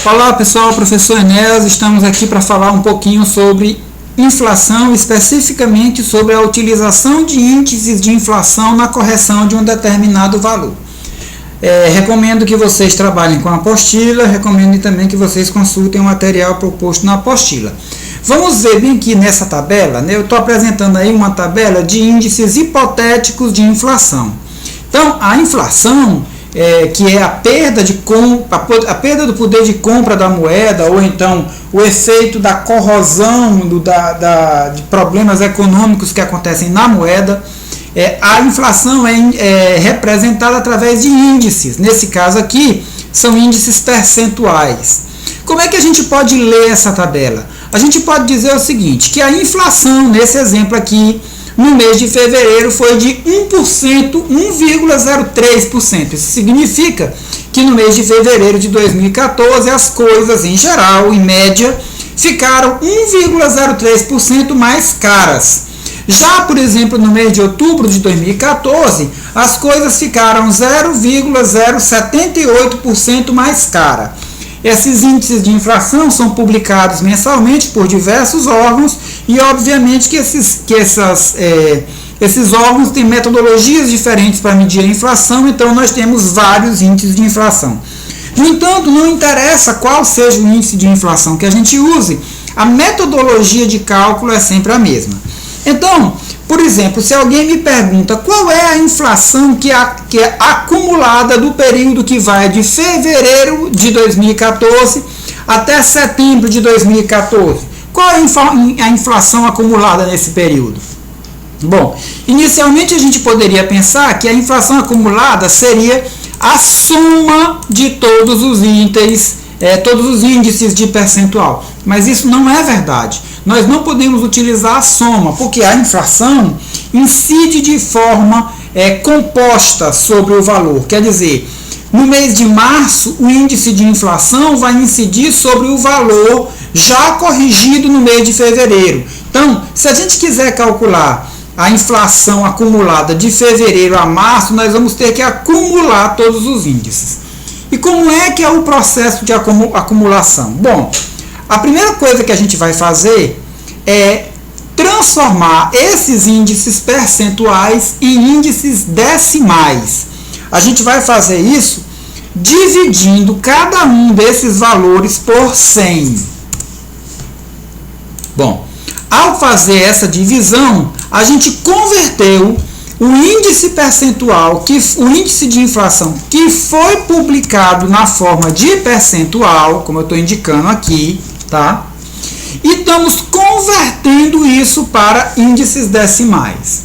Olá pessoal, professor Enéas, estamos aqui para falar um pouquinho sobre inflação, especificamente sobre a utilização de índices de inflação na correção de um determinado valor. Recomendo que vocês trabalhem com a apostila, recomendo também que vocês consultem o material proposto na apostila. Vamos ver bem aqui nessa tabela, né? Eu estou apresentando aí uma tabela de índices hipotéticos de inflação. Então, a inflação, que é a perda do poder de compra da moeda, ou então o efeito da corrosão de problemas econômicos que acontecem na moeda, a inflação é representada através de índices. Nesse caso aqui, são índices percentuais. Como é que a gente pode ler essa tabela? A gente pode dizer o seguinte, que a inflação, nesse exemplo aqui, no mês de fevereiro foi de 1%, 1,03%. Isso significa que no mês de fevereiro de 2014 as coisas, em geral, em média, ficaram 1,03% mais caras. Já, por exemplo, no mês de outubro de 2014, as coisas ficaram 0,078% mais caras. Esses índices de inflação são publicados mensalmente por diversos órgãos e, obviamente, que esses órgãos têm metodologias diferentes para medir a inflação, então nós temos vários índices de inflação. No entanto, não interessa qual seja o índice de inflação que a gente use, a metodologia de cálculo é sempre a mesma. Então, por exemplo, se alguém me pergunta qual é a inflação que é acumulada do período que vai de fevereiro de 2014 até setembro de 2014, qual é a inflação acumulada nesse período? Bom, inicialmente a gente poderia pensar que a inflação acumulada seria a soma de todos os índices de percentual, mas isso não é verdade. Nós não podemos utilizar a soma, porque a inflação incide de forma composta sobre o valor. Quer dizer, no mês de março, o índice de inflação vai incidir sobre o valor já corrigido no mês de fevereiro. Então, se a gente quiser calcular a inflação acumulada de fevereiro a março, nós vamos ter que acumular todos os índices. E como é que é o processo de acumulação? Bom, a primeira coisa que a gente vai fazer é transformar esses índices percentuais em índices decimais. A gente vai fazer isso dividindo cada um desses valores por 100. Bom, ao fazer essa divisão, a gente converteu o índice percentual, o índice de inflação que foi publicado na forma de percentual, como eu estou indicando aqui, tá? E estamos convertendo isso para índices decimais.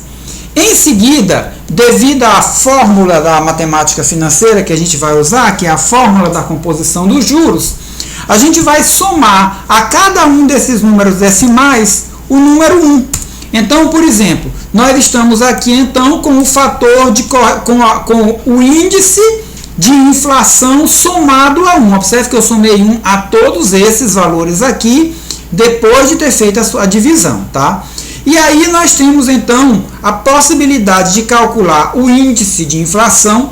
Em seguida, devido à fórmula da matemática financeira que a gente vai usar, que é a fórmula da composição dos juros, a gente vai somar a cada um desses números decimais o número 1. Então, por exemplo, nós estamos aqui então com o fator com o índice de inflação somado a 1. Observe que eu somei 1 a todos esses valores aqui, depois de ter feito a divisão, tá? E aí nós temos então a possibilidade de calcular o índice de inflação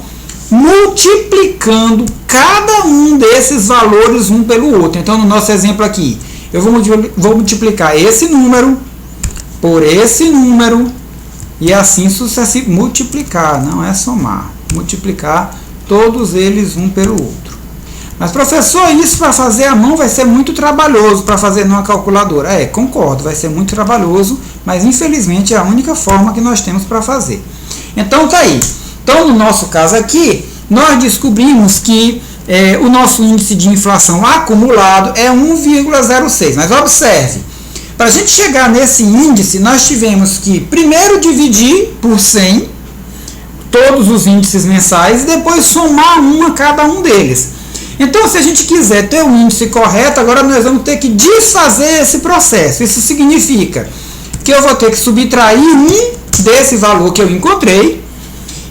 multiplicando cada um desses valores um pelo outro. Então, no nosso exemplo aqui, eu vou multiplicar esse número por esse número e assim sucessivamente, multiplicar, não é somar, multiplicar todos eles um pelo outro. Mas, professor, isso para fazer à mão vai ser muito trabalhoso para fazer numa calculadora. Concordo, vai ser muito trabalhoso, mas infelizmente é a única forma que nós temos para fazer. Então, tá aí. Então, no nosso caso aqui, nós descobrimos que o nosso índice de inflação acumulado é 1,06. Mas observe, para a gente chegar nesse índice, nós tivemos que primeiro dividir por 100 todos os índices mensais e depois somar 1 a cada um deles. Então, se a gente quiser ter o índice correto, agora nós vamos ter que desfazer esse processo. Isso significa que eu vou ter que subtrair 1 desse valor que eu encontrei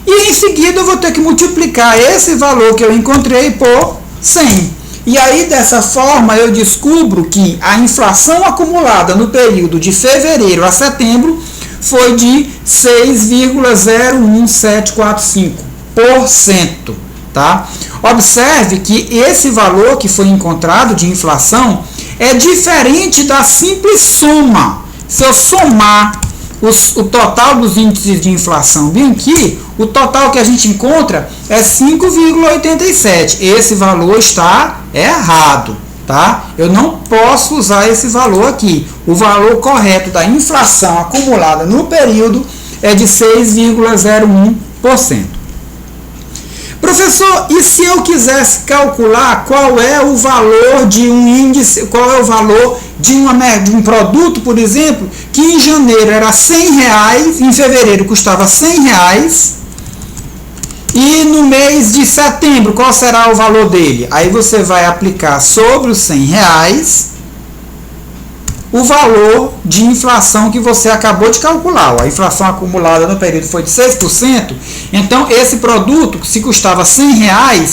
e em seguida eu vou ter que multiplicar esse valor que eu encontrei por 100. E aí, dessa forma, eu descubro que a inflação acumulada no período de fevereiro a setembro foi de 6,01745%. Tá? Observe que esse valor que foi encontrado de inflação é diferente da simples soma. Se eu somar o total dos índices de inflação bem aqui, o total que a gente encontra é 5,87. Esse valor está errado, tá? Eu não posso usar esse valor aqui. O valor correto da inflação acumulada no período é de 6,01%. Professor, e se eu quisesse calcular qual é o valor de um índice, qual é o valor de um produto, por exemplo, que em janeiro era R$100, em fevereiro custava R$100, e no mês de setembro, qual será o valor dele? Aí você vai aplicar sobre os R$100 o valor de inflação que você acabou de calcular. A inflação acumulada no período foi de 6%, então esse produto, se custava R$100,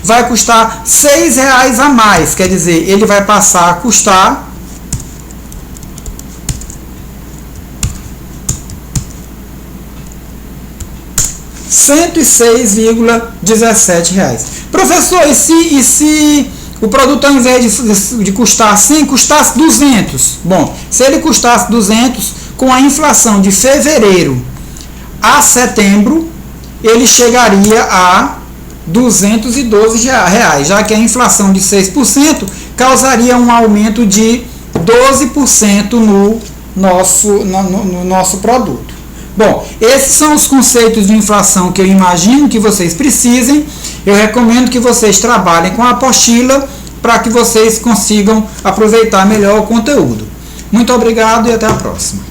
vai custar R$6 a mais, quer dizer, ele vai passar a custar R$106,17. Professor, e se o produto, ao invés de custar 100, custasse 200? Bom, se ele custasse 200, com a inflação de fevereiro a setembro, ele chegaria a R$212, já que a inflação de 6% causaria um aumento de 12% no nosso produto. Bom, esses são os conceitos de inflação que eu imagino que vocês precisem. Eu recomendo que vocês trabalhem com a apostila para que vocês consigam aproveitar melhor o conteúdo. Muito obrigado e até a próxima.